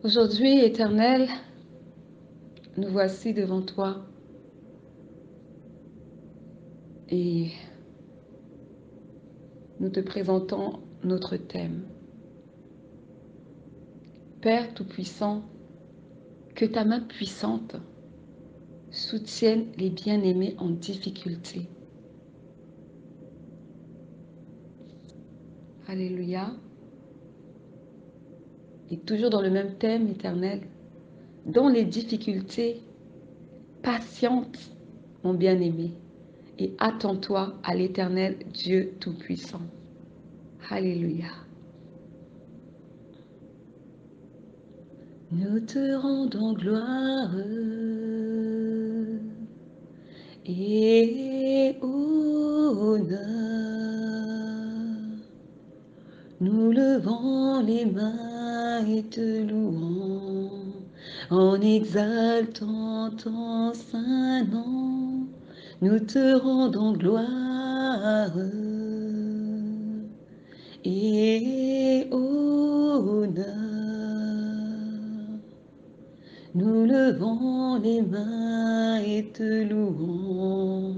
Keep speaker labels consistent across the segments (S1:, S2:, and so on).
S1: Aujourd'hui, Éternel, nous voici devant toi et nous te présentons notre thème. Père Tout-Puissant, que ta main puissante soutienne les bien-aimés en difficulté. Alléluia. Et toujours dans le même thème, Éternel, dans les difficultés, patiente, mon bien-aimé, et attends-toi à l'Éternel Dieu Tout-Puissant. Alléluia. Nous te rendons gloire et honneur. Nous levons les mains et te louons en exaltant ton saint nom. Nous te rendons gloire et honneur. Nous levons les mains et te louons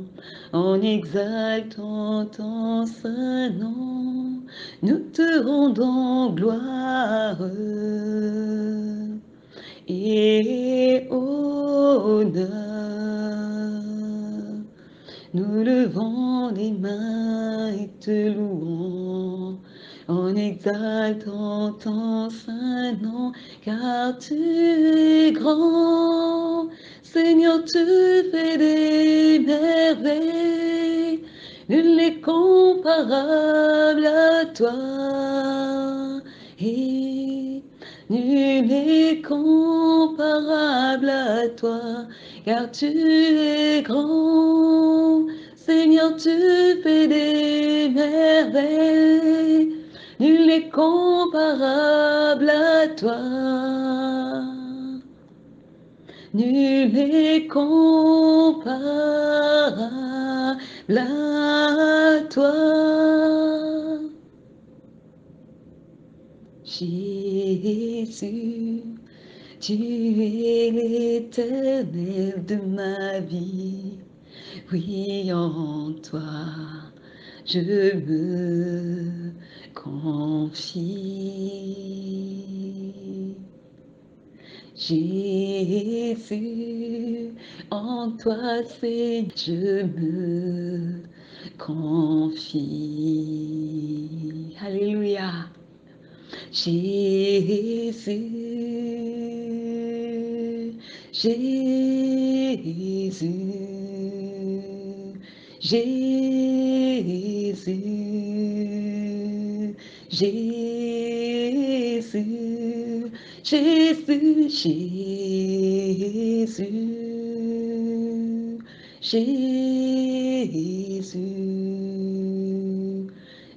S1: en exaltant ton saint nom. Nous te rendons gloire et honneur. Nous levons les mains et te louons en exaltant ton saint nom, car tu es grand. Seigneur, tu fais des merveilles, nul n'est comparable à toi. Et nul n'est comparable à toi, car tu es grand. Seigneur, tu fais des merveilles, nul n'est comparable à toi. Nul n'est comparable à toi. Jésus, tu es l'éternel de ma vie. Oui, en toi, je me confie. Jésus, en toi, c'est je me confie. Alléluia. Jésus, Jésus, Jésus, Jésus, Jésus, Jésus, Jésus,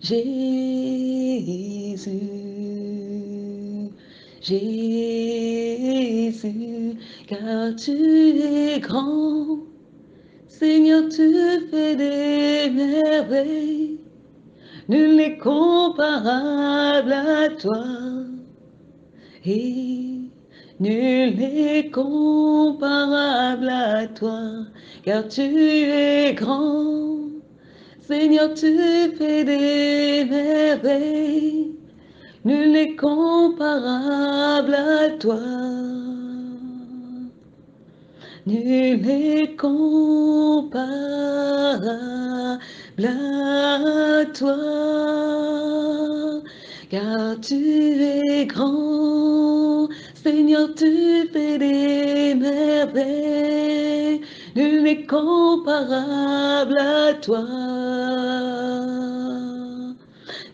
S1: Jésus, Jésus, car tu es grand. Seigneur, tu fais des merveilles, nul n'est comparable à toi. Et nul n'est comparable à toi, car tu es grand. Seigneur, tu fais des merveilles, nul n'est comparable à toi. Nul n'est comparable à toi, car tu es grand. Seigneur, tu fais des merveilles, nul n'est comparable à toi.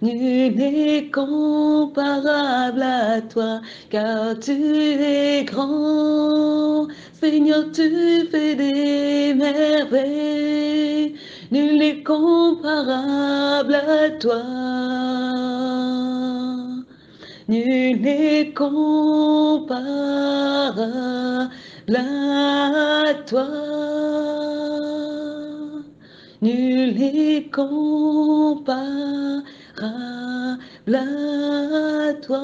S1: Nul n'est comparable à toi, car tu es grand. Seigneur, tu fais des merveilles, nul n'est comparable à toi. Nul n'est comparable à toi. Nul n'est comparable à toi.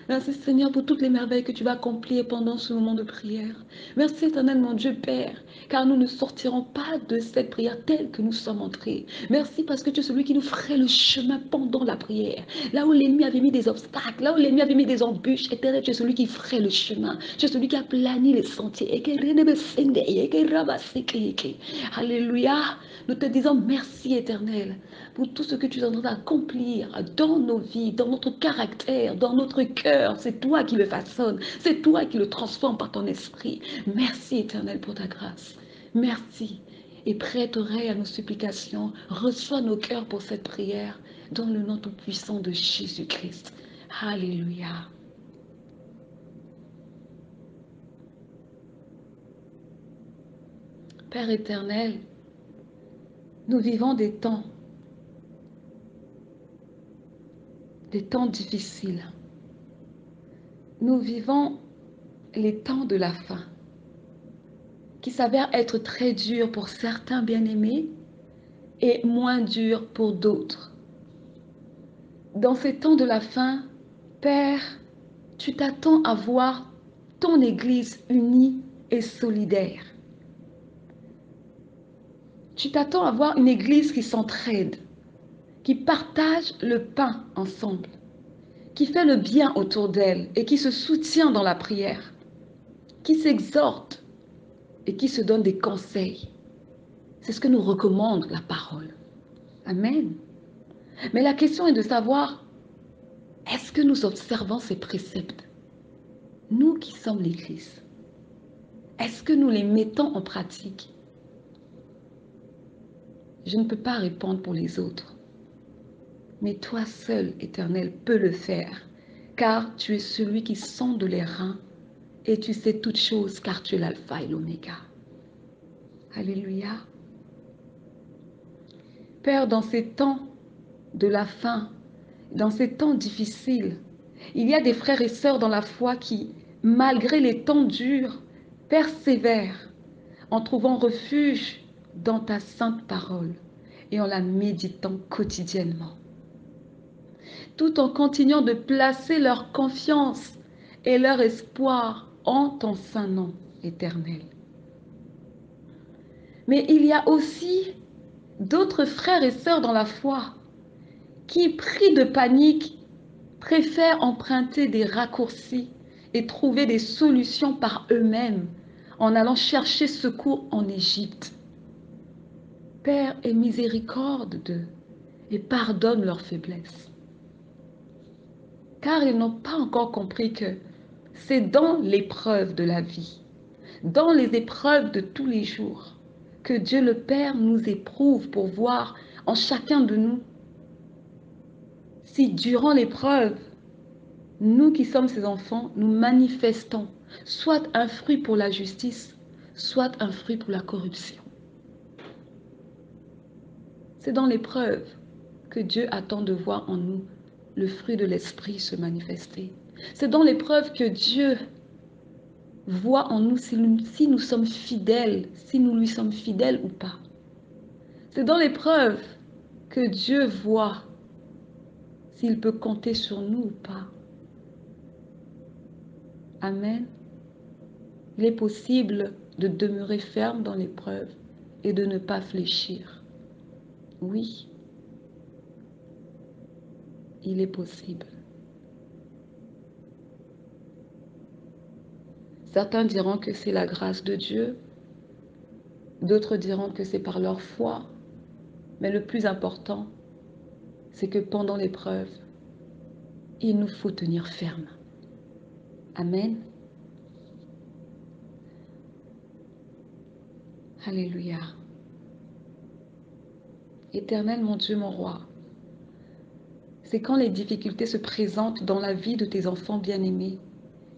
S1: Merci Seigneur pour toutes les merveilles que tu vas accomplir pendant ce moment de prière. Merci éternel mon Dieu Père, car nous ne sortirons pas de cette prière telle que nous sommes entrés. Merci parce que tu es celui qui nous ferait le chemin pendant la prière. Là où l'ennemi avait mis des obstacles, là où l'ennemi avait mis des embûches, éternel, tu es celui qui ferait le chemin. Tu es celui qui a plani les sentiers. Alléluia. Nous te disons merci éternel pour tout ce que tu es en train d'accomplir dans nos vies, dans notre caractère, dans notre cœur. C'est toi qui le façonnes, c'est toi qui le transformes par ton esprit. Merci éternel pour ta grâce. Merci. Et prête oreille à nos supplications, reçois nos cœurs pour cette prière dans le nom tout-puissant de Jésus-Christ. Alléluia. Père éternel, nous vivons des temps difficiles. Nous vivons les temps de la fin, qui s'avèrent être très durs pour certains bien-aimés et moins durs pour d'autres. Dans ces temps de la fin, Père, tu t'attends à voir ton Église unie et solidaire. Tu t'attends à voir une Église qui s'entraide, qui partage le pain ensemble, qui fait le bien autour d'elle et qui se soutient dans la prière, qui s'exhorte et qui se donne des conseils. C'est ce que nous recommande la parole. Amen. Mais la question est de savoir, est-ce que nous observons ces préceptes? Nous qui sommes l'Église, est-ce que nous les mettons en pratique? Je ne peux pas répondre pour les autres. Mais toi seul, Éternel, peux le faire, car tu es celui qui sonde les reins et tu sais toutes choses, car tu es l'alpha et l'oméga. Alléluia. Père, dans ces temps de la fin, dans ces temps difficiles, il y a des frères et sœurs dans la foi qui, malgré les temps durs, persévèrent en trouvant refuge dans ta sainte parole et en la méditant quotidiennement, tout en continuant de placer leur confiance et leur espoir en ton saint nom éternel. Mais il y a aussi d'autres frères et sœurs dans la foi qui, pris de panique, préfèrent emprunter des raccourcis et trouver des solutions par eux-mêmes en allant chercher secours en Égypte. Père, aie miséricorde d'eux et pardonne leurs faiblesses. Car ils n'ont pas encore compris que c'est dans l'épreuve de la vie, dans les épreuves de tous les jours, que Dieu le Père nous éprouve pour voir en chacun de nous si durant l'épreuve, nous qui sommes ses enfants, nous manifestons soit un fruit pour la justice, soit un fruit pour la corruption. C'est dans l'épreuve que Dieu attend de voir en nous le fruit de l'esprit se manifester. C'est dans l'épreuve que Dieu voit en nous si nous sommes fidèles, si nous lui sommes fidèles ou pas. C'est dans l'épreuve que Dieu voit s'il peut compter sur nous ou pas. Amen. Il est possible de demeurer ferme dans l'épreuve et de ne pas fléchir. Oui, il est possible. Certains diront que c'est la grâce de Dieu, d'autres diront que c'est par leur foi, mais le plus important, c'est que pendant l'épreuve, il nous faut tenir ferme. Amen. Alléluia. Éternel mon Dieu, mon roi, c'est quand les difficultés se présentent dans la vie de tes enfants bien-aimés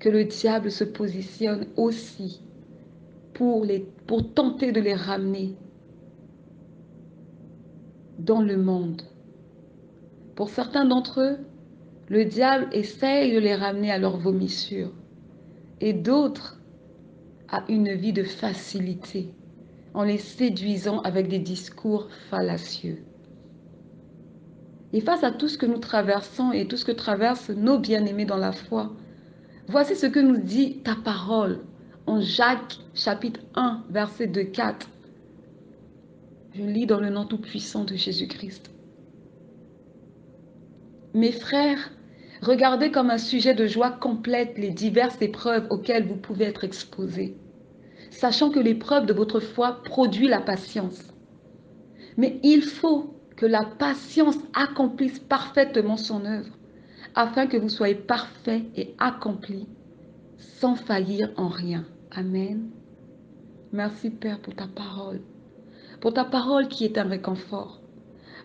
S1: que le diable se positionne aussi pour tenter de les ramener dans le monde. Pour certains d'entre eux, le diable essaye de les ramener à leur vomissure et d'autres à une vie de facilité en les séduisant avec des discours fallacieux. Et face à tout ce que nous traversons et tout ce que traversent nos bien-aimés dans la foi, voici ce que nous dit ta parole en Jacques chapitre 1, verset 2-4. Je lis dans le nom tout-puissant de Jésus-Christ. Mes frères, regardez comme un sujet de joie complète les diverses épreuves auxquelles vous pouvez être exposés, sachant que l'épreuve de votre foi produit la patience. Mais il faut que la patience accomplisse parfaitement son œuvre, afin que vous soyez parfaits et accomplis, sans faillir en rien. Amen. Merci Père pour ta parole qui est un réconfort,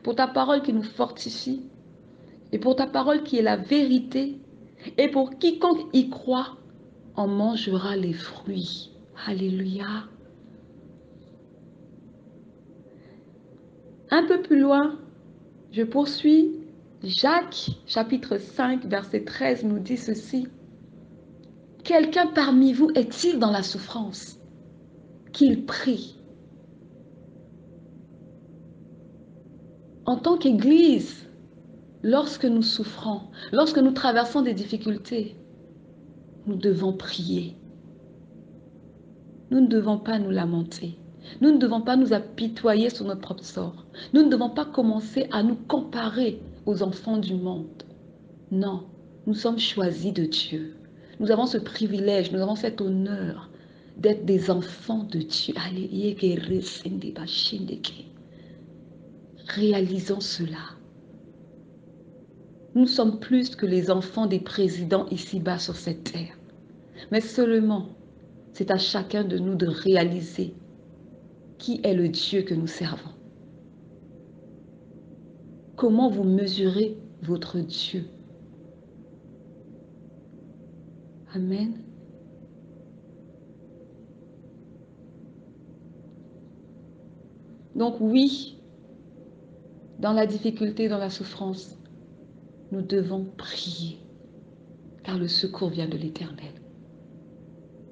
S1: pour ta parole qui nous fortifie, et pour ta parole qui est la vérité, et pour quiconque y croit, en mangera les fruits. Alléluia. Un peu plus loin, je poursuis. Jacques, chapitre 5, verset 13, nous dit ceci. Quelqu'un parmi vous est-il dans la souffrance? Qu'il prie. En tant qu'Église, lorsque nous souffrons, lorsque nous traversons des difficultés, nous devons prier. Nous ne devons pas nous lamenter. Nous ne devons pas nous apitoyer sur notre propre sort. Nous ne devons pas commencer à nous comparer aux enfants du monde. Non, nous sommes choisis de Dieu. Nous avons ce privilège, nous avons cet honneur d'être des enfants de Dieu. Allez, réalisons cela. Nous sommes plus que les enfants des présidents ici-bas sur cette terre. Mais seulement, c'est à chacun de nous de réaliser qui est le Dieu que nous servons. Comment vous mesurez votre Dieu? Amen. Donc oui, dans la difficulté, dans la souffrance, nous devons prier, car le secours vient de l'Éternel.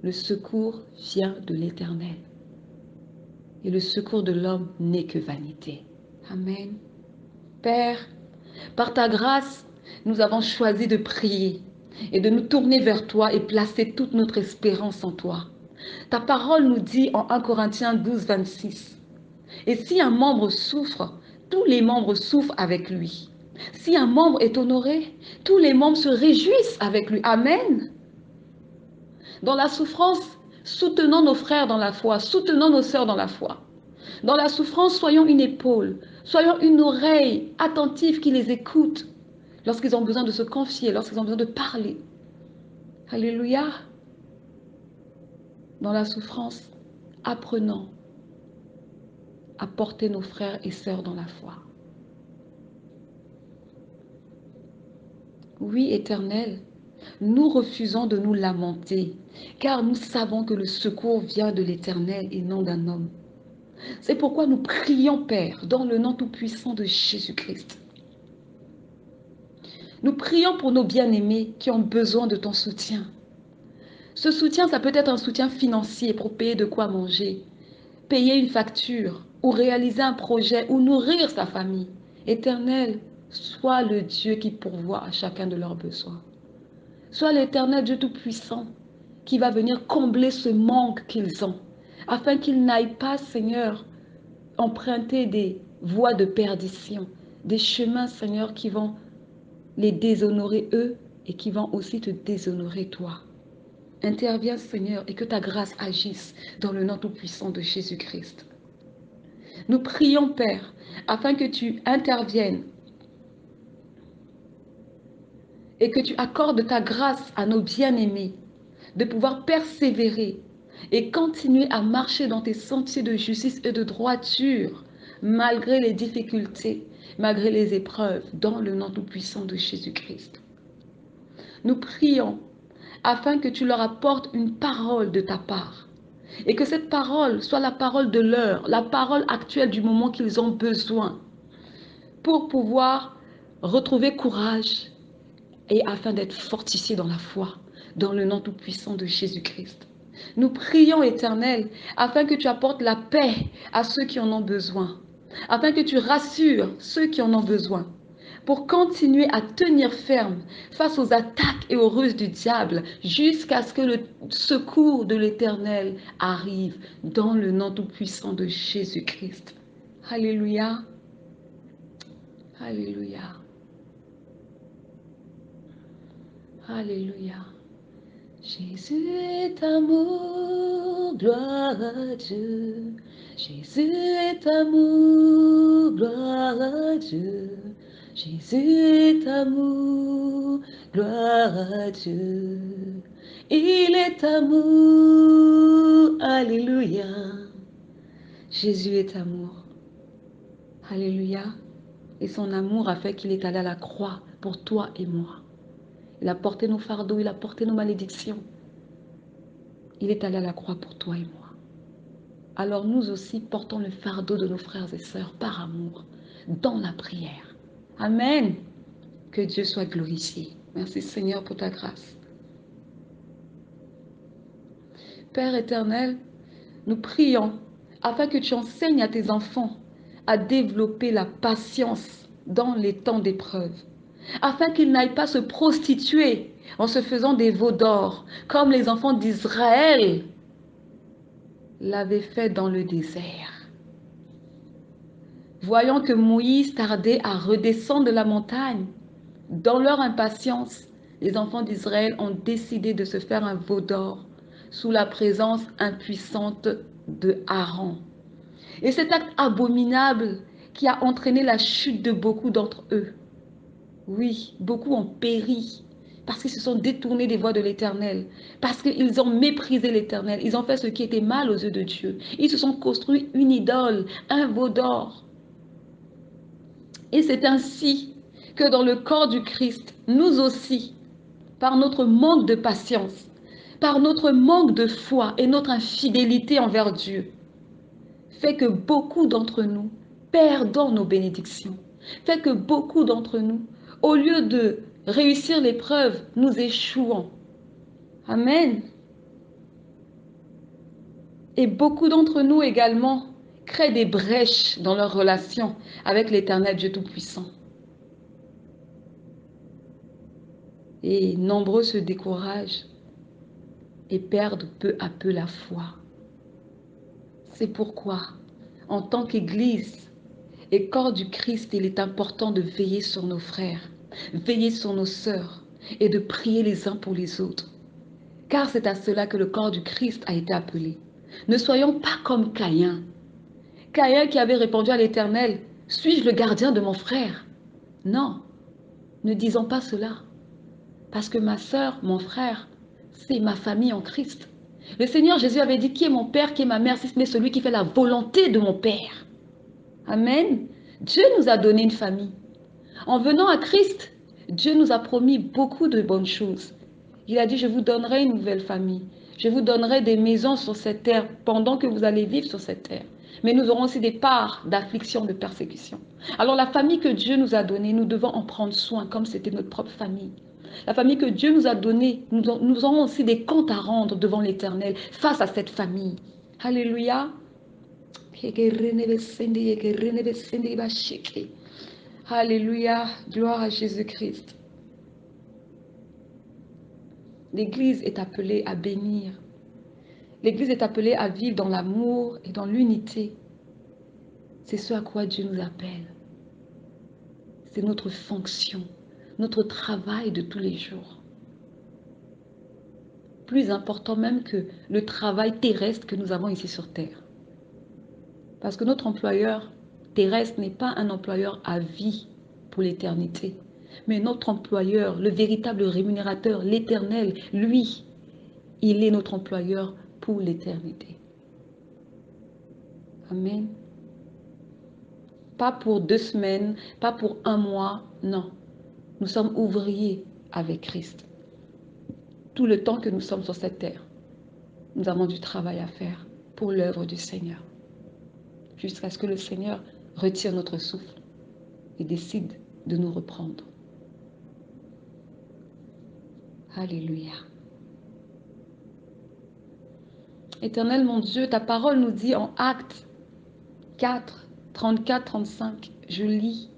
S1: Le secours vient de l'Éternel. Et le secours de l'homme n'est que vanité. Amen. Père, par ta grâce, nous avons choisi de prier et de nous tourner vers toi et placer toute notre espérance en toi. Ta parole nous dit en 1 Corinthiens 12, 26, « Et si un membre souffre, tous les membres souffrent avec lui. Si un membre est honoré, tous les membres se réjouissent avec lui. » Amen. Dans la souffrance, soutenons nos frères dans la foi, soutenons nos sœurs dans la foi. Dans la souffrance, soyons une épaule, soyons une oreille attentive qui les écoute lorsqu'ils ont besoin de se confier, lorsqu'ils ont besoin de parler. Alléluia. Dans la souffrance, apprenons à porter nos frères et sœurs dans la foi. Oui, Éternel, nous refusons de nous lamenter, car nous savons que le secours vient de l'Éternel et non d'un homme. C'est pourquoi nous prions, Père, dans le nom tout-puissant de Jésus-Christ. Nous prions pour nos bien-aimés qui ont besoin de ton soutien. Ce soutien, ça peut être un soutien financier pour payer de quoi manger, payer une facture, ou réaliser un projet, ou nourrir sa famille. Éternel, sois le Dieu qui pourvoit à chacun de leurs besoins. Sois l'Éternel Dieu Tout-Puissant qui va venir combler ce manque qu'ils ont, afin qu'ils n'aillent pas, Seigneur, emprunter des voies de perdition, des chemins, Seigneur, qui vont les déshonorer eux et qui vont aussi te déshonorer toi. Interviens, Seigneur, et que ta grâce agisse dans le nom tout-puissant de Jésus-Christ. Nous prions, Père, afin que tu interviennes et que tu accordes ta grâce à nos bien-aimés de pouvoir persévérer et continuer à marcher dans tes sentiers de justice et de droiture, malgré les difficultés, malgré les épreuves, dans le nom tout-puissant de Jésus-Christ. Nous prions afin que tu leur apportes une parole de ta part et que cette parole soit la parole de l'heure, la parole actuelle du moment qu'ils ont besoin pour pouvoir retrouver courage et afin d'être fortifiés dans la foi, dans le nom tout-puissant de Jésus-Christ. Nous prions, Éternel, afin que tu apportes la paix à ceux qui en ont besoin, afin que tu rassures ceux qui en ont besoin, pour continuer à tenir ferme face aux attaques et aux ruses du diable jusqu'à ce que le secours de l'Éternel arrive dans le nom tout-puissant de Jésus-Christ. Alléluia. Alléluia. Alléluia. Jésus est amour, gloire à Dieu. Jésus est amour, gloire à Dieu. Jésus est amour, gloire à Dieu. Il est amour, alléluia. Jésus est amour. Alléluia. Et son amour a fait qu'il est allé à la croix pour toi et moi. Il a porté nos fardeaux, il a porté nos malédictions. Il est allé à la croix pour toi et moi. Alors nous aussi portons le fardeau de nos frères et sœurs par amour, dans la prière. Amen. Que Dieu soit glorifié. Merci Seigneur pour ta grâce. Père éternel, nous prions afin que tu enseignes à tes enfants à développer la patience dans les temps d'épreuve, afin qu'ils n'aillent pas se prostituer en se faisant des veaux d'or, comme les enfants d'Israël l'avaient fait dans le désert. Voyant que Moïse tardait à redescendre de la montagne, dans leur impatience, les enfants d'Israël ont décidé de se faire un veau d'or sous la présence impuissante de Aaron. Et cet acte abominable qui a entraîné la chute de beaucoup d'entre eux. Oui, beaucoup ont péri parce qu'ils se sont détournés des voies de l'Éternel, parce qu'ils ont méprisé l'Éternel, ils ont fait ce qui était mal aux yeux de Dieu. Ils se sont construits une idole, un veau d'or. Et c'est ainsi que dans le corps du Christ, nous aussi, par notre manque de patience, par notre manque de foi et notre infidélité envers Dieu, fait que beaucoup d'entre nous perdons nos bénédictions, fait que beaucoup d'entre nous, au lieu de réussir l'épreuve, nous échouons. Amen. Et beaucoup d'entre nous également créent des brèches dans leur relation avec l'Éternel Dieu Tout-Puissant. Et nombreux se découragent et perdent peu à peu la foi. C'est pourquoi, en tant qu'Église et corps du Christ, il est important de veiller sur nos frères, veiller sur nos sœurs et de prier les uns pour les autres. Car c'est à cela que le corps du Christ a été appelé. Ne soyons pas comme Caïn. Caïn qui avait répondu à l'Éternel, « Suis-je le gardien de mon frère ?» Non, ne disons pas cela. Parce que ma sœur, mon frère, c'est ma famille en Christ. Le Seigneur Jésus avait dit, qui est mon Père, qui est ma mère, si ce n'est celui qui fait la volonté de mon Père. Amen. Dieu nous a donné une famille. En venant à Christ, Dieu nous a promis beaucoup de bonnes choses. Il a dit, je vous donnerai une nouvelle famille. Je vous donnerai des maisons sur cette terre pendant que vous allez vivre sur cette terre. Mais nous aurons aussi des parts d'affliction, de persécution. Alors la famille que Dieu nous a donnée, nous devons en prendre soin comme c'était notre propre famille. La famille que Dieu nous a donnée, nous aurons aussi des comptes à rendre devant l'Éternel face à cette famille. Alléluia. Alléluia. Gloire à Jésus-Christ. L'Église est appelée à bénir. L'Église est appelée à vivre dans l'amour et dans l'unité. C'est ce à quoi Dieu nous appelle. C'est notre fonction, notre travail de tous les jours. Plus important même que le travail terrestre que nous avons ici sur terre. Parce que notre employeur terrestre n'est pas un employeur à vie pour l'éternité. Mais notre employeur, le véritable rémunérateur, l'Éternel, lui, il est notre employeur pour l'éternité. Amen. Pas pour 2 semaines, pas pour 1 mois, non. Nous sommes ouvriers avec Christ. Tout le temps que nous sommes sur cette terre, nous avons du travail à faire pour l'œuvre du Seigneur. Jusqu'à ce que le Seigneur retire notre souffle et décide de nous reprendre. Alléluia. Éternel mon Dieu, ta parole nous dit en Actes 4, 34, 35, je lis.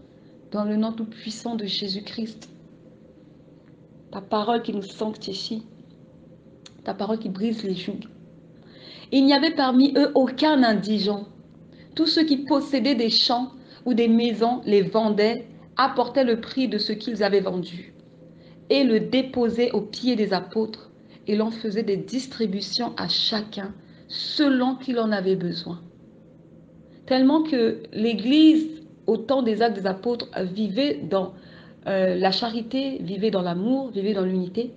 S1: dans le nom tout-puissant de Jésus-Christ. Ta parole qui nous sanctifie, ta parole qui brise les jougs. Il n'y avait parmi eux aucun indigent. Tous ceux qui possédaient des champs ou des maisons les vendaient, apportaient le prix de ce qu'ils avaient vendu et le déposaient aux pieds des apôtres et l'on faisait des distributions à chacun selon qu'il en avait besoin. Tellement que l'Église, au temps des actes des apôtres, vivait dans la charité, vivait dans l'amour, vivait dans l'unité.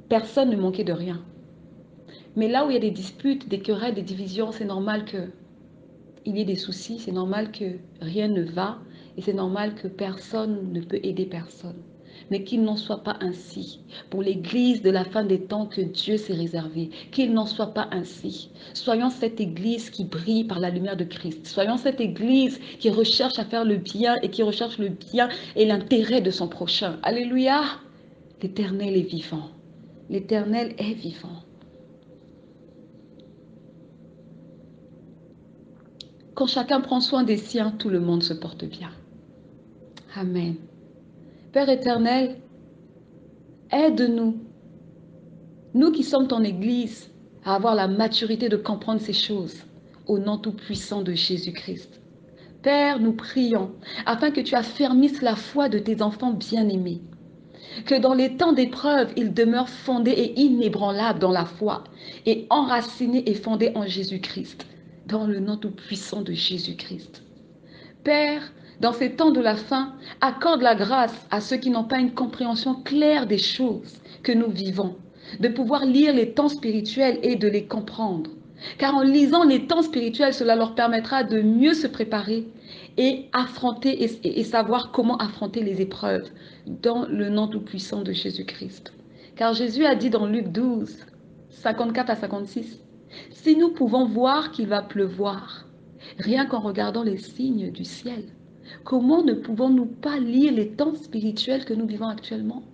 S1: Personne ne manquait de rien. Mais là où il y a des disputes, des querelles, des divisions, c'est normal qu'il y ait des soucis, c'est normal que rien ne va et c'est normal que personne ne peut aider personne. Mais qu'il n'en soit pas ainsi pour l'Église de la fin des temps que Dieu s'est réservée. Qu'il n'en soit pas ainsi. Soyons cette Église qui brille par la lumière de Christ. Soyons cette Église qui recherche à faire le bien et qui recherche le bien et l'intérêt de son prochain. Alléluia! L'Éternel est vivant. L'Éternel est vivant. Quand chacun prend soin des siens, tout le monde se porte bien. Amen. Père éternel, aide-nous, nous qui sommes ton Église, à avoir la maturité de comprendre ces choses, au nom tout-puissant de Jésus-Christ. Père, nous prions, afin que tu affermisses la foi de tes enfants bien-aimés, que dans les temps d'épreuve, ils demeurent fondés et inébranlables dans la foi, et enracinés et fondés en Jésus-Christ, dans le nom tout-puissant de Jésus-Christ. Père, dans ces temps de la fin, accorde la grâce à ceux qui n'ont pas une compréhension claire des choses que nous vivons, de pouvoir lire les temps spirituels et de les comprendre. Car en lisant les temps spirituels, cela leur permettra de mieux se préparer et affronter et savoir comment affronter les épreuves dans le nom tout-puissant de Jésus-Christ. Car Jésus a dit dans Luc 12, 54 à 56, « Si nous pouvons voir qu'il va pleuvoir, rien qu'en regardant les signes du ciel, comment ne pouvons-nous pas lire les temps spirituels que nous vivons actuellement?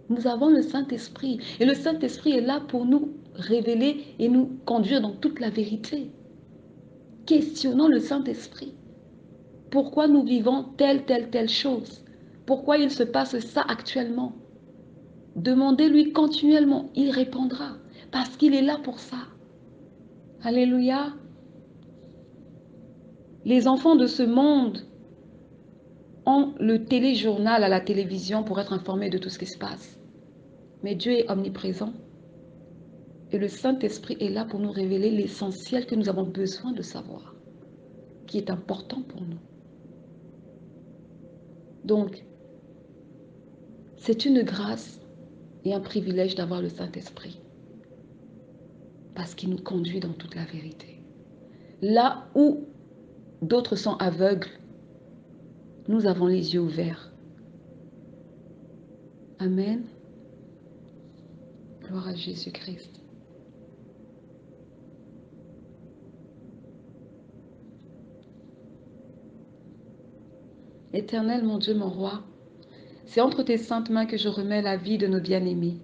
S1: Nous avons le Saint-Esprit et le Saint-Esprit est là pour nous révéler et nous conduire dans toute la vérité. Questionnons le Saint-Esprit. Pourquoi nous vivons telle chose? Pourquoi il se passe ça actuellement? Demandez-lui continuellement, il répondra parce qu'il est là pour ça. Alléluia. Les enfants de ce monde ont le téléjournal à la télévision pour être informés de tout ce qui se passe. Mais Dieu est omniprésent et le Saint-Esprit est là pour nous révéler l'essentiel que nous avons besoin de savoir, qui est important pour nous. Donc, c'est une grâce et un privilège d'avoir le Saint-Esprit parce qu'il nous conduit dans toute la vérité. Là où d'autres sont aveugles, nous avons les yeux ouverts. Amen. Gloire à Jésus-Christ. Éternel, mon Dieu, mon roi, c'est entre tes saintes mains que je remets la vie de nos bien-aimés,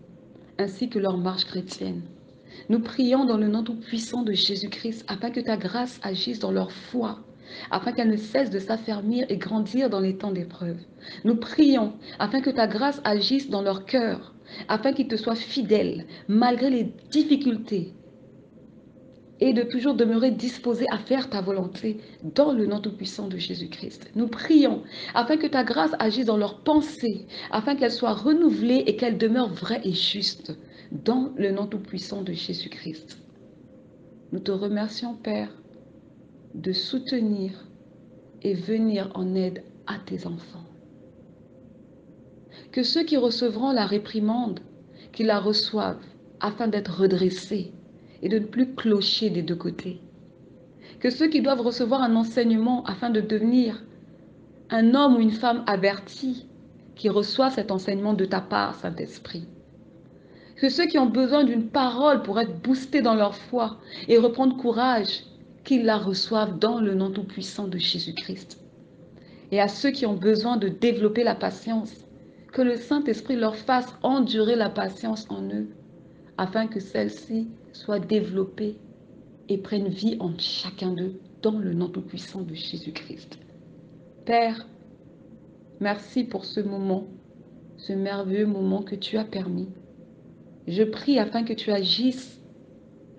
S1: ainsi que leur marche chrétienne. Nous prions dans le nom tout-puissant de Jésus-Christ, afin que ta grâce agisse dans leur foi, afin qu'elle ne cesse de s'affermir et grandir dans les temps d'épreuve. Nous prions afin que ta grâce agisse dans leur cœur, afin qu'ils te soient fidèles, malgré les difficultés, et de toujours demeurer disposé à faire ta volonté dans le nom tout-puissant de Jésus-Christ. Nous prions afin que ta grâce agisse dans leurs pensées, afin qu'elles soient renouvelées et qu'elles demeurent vraies et justes dans le nom tout-puissant de Jésus-Christ. Nous te remercions, Père, de soutenir et venir en aide à tes enfants. Que ceux qui recevront la réprimande, qu'ils la reçoivent afin d'être redressés et de ne plus clocher des deux côtés. Que ceux qui doivent recevoir un enseignement afin de devenir un homme ou une femme averti, qui reçoit cet enseignement de ta part, Saint-Esprit. Que ceux qui ont besoin d'une parole pour être boostés dans leur foi et reprendre courage, qu'ils la reçoivent dans le nom tout-puissant de Jésus-Christ. Et à ceux qui ont besoin de développer la patience, que le Saint-Esprit leur fasse endurer la patience en eux, afin que celle-ci soit développée et prenne vie en chacun d'eux, dans le nom tout-puissant de Jésus-Christ. Père, Merci pour ce moment, ce merveilleux moment que tu as permis. Je prie afin que tu agisses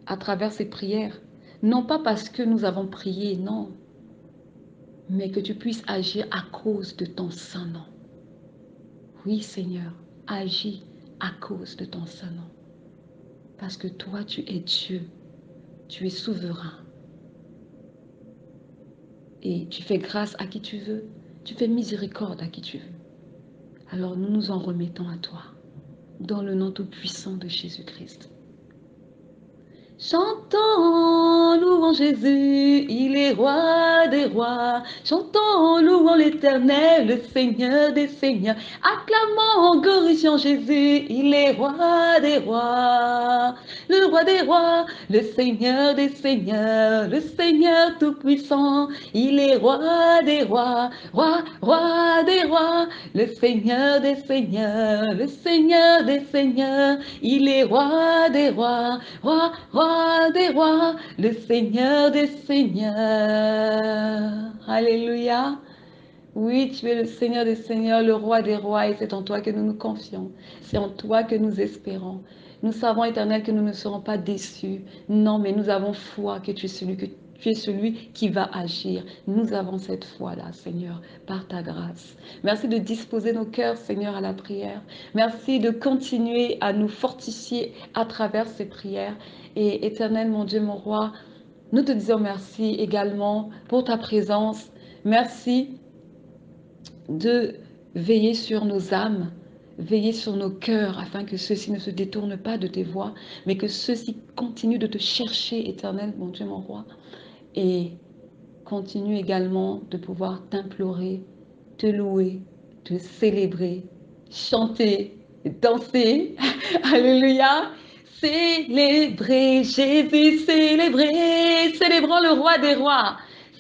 S1: à travers ces prières. Non pas parce que nous avons prié, non, mais que tu puisses agir à cause de ton saint nom. Oui, Seigneur, agis à cause de ton saint nom. Parce que toi, tu es Dieu, tu es souverain. Et tu fais grâce à qui tu veux, tu fais miséricorde à qui tu veux. Alors nous nous en remettons à toi, dans le nom tout-puissant de Jésus-Christ. Chantons, louons Jésus, il est roi des rois. Chantons, louons l'Éternel, le Seigneur des seigneurs. Acclamons, glorifions Jésus, il est roi des rois. Le roi des rois, le Seigneur des seigneurs, le Seigneur tout-puissant. Il est roi des rois, roi des rois, le Seigneur des seigneurs, le Seigneur des seigneurs. Il est roi des rois, roi des rois, le Seigneur des seigneurs. Alléluia. Oui, tu es le Seigneur des seigneurs, le roi des rois, et c'est en toi que nous nous confions. C'est en toi que nous espérons. Nous savons, Éternel, que nous ne serons pas déçus. Non, mais nous avons foi que tu es celui qui va agir. Nous avons cette foi-là, Seigneur, par ta grâce. Merci de disposer nos cœurs, Seigneur, à la prière. Merci de continuer à nous fortifier à travers ces prières. Et Éternel, mon Dieu, mon roi, nous te disons merci également pour ta présence. Merci de veiller sur nos âmes, veiller sur nos cœurs, afin que ceux-ci ne se détournent pas de tes voies, mais que ceux-ci continuent de te chercher, Éternel, mon Dieu, mon roi, et continuent également de pouvoir t'implorer, te louer, te célébrer, chanter, danser. Alléluia. Célébrer Jésus, célébrer, célébrons le roi des rois.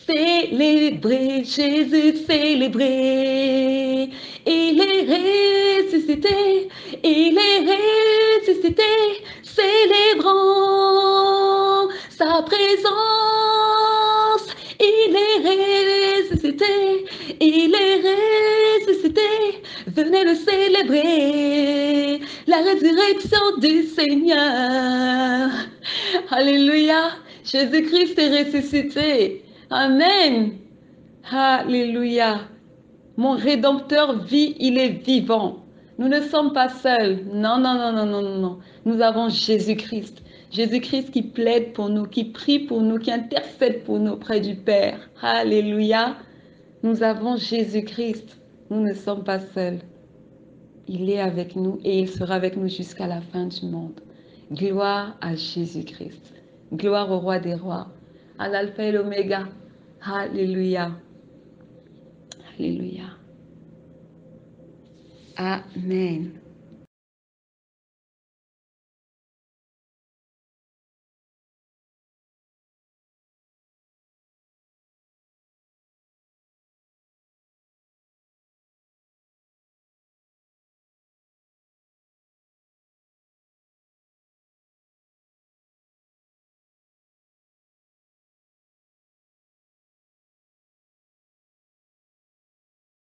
S1: Célébrer Jésus, célébrer. Il est ressuscité, il est ressuscité. Célébrons sa présence. Il est ressuscité, il est ressuscité. Venez le célébrer, la résurrection du Seigneur. Alléluia, Jésus-Christ est ressuscité. Amen. Alléluia. Mon Rédempteur vit, il est vivant. Nous ne sommes pas seuls. Non, non, non, non, non, non, non. Nous avons Jésus-Christ. Jésus-Christ qui plaide pour nous, qui prie pour nous, qui intercède pour nous auprès du Père. Alléluia. Nous avons Jésus-Christ. Nous ne sommes pas seuls. Il est avec nous et il sera avec nous jusqu'à la fin du monde. Gloire à Jésus-Christ. Gloire au roi des rois, à l'alpha et l'oméga. Alléluia. Alléluia. Amen.